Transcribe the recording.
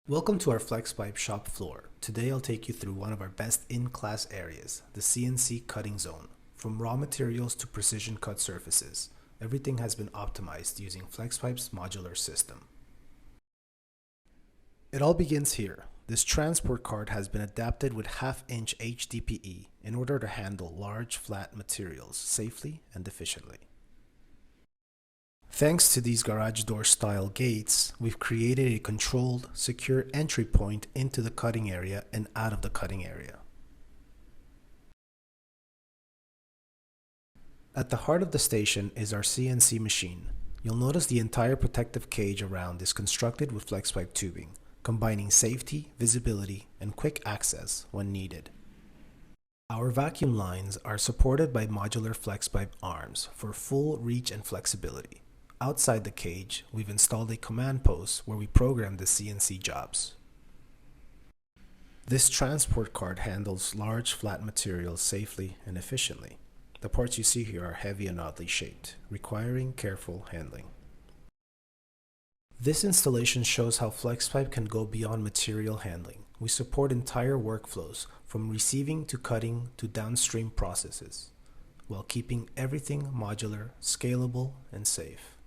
Welcome to our Flexpipe shop floor. Today I'll take you through one of our best in-class areas, the CNC cutting zone. From raw materials to precision cut surfaces, everything has been optimized using Flexpipe's modular system. It all begins here. This transport card has been adapted with half-inch HDPE in order to handle large flat materials safely and efficiently. Thanks to these garage door style gates, we've created a controlled, secure entry point into the cutting area and out of the cutting area. At the heart of the station is our CNC machine. You'll notice the entire protective cage around is constructed with Flexpipe tubing, combining safety, visibility, and quick access when needed. Our vacuum lines are supported by modular Flexpipe arms for full reach and flexibility. Outside the cage, we've installed a command post where we program the CNC jobs. This transport card handles large flat materials safely and efficiently. The parts you see here are heavy and oddly shaped, requiring careful handling. This installation shows how Flexpipe can go beyond material handling. We support entire workflows, from receiving to cutting to downstream processes, while keeping everything modular, scalable, and safe.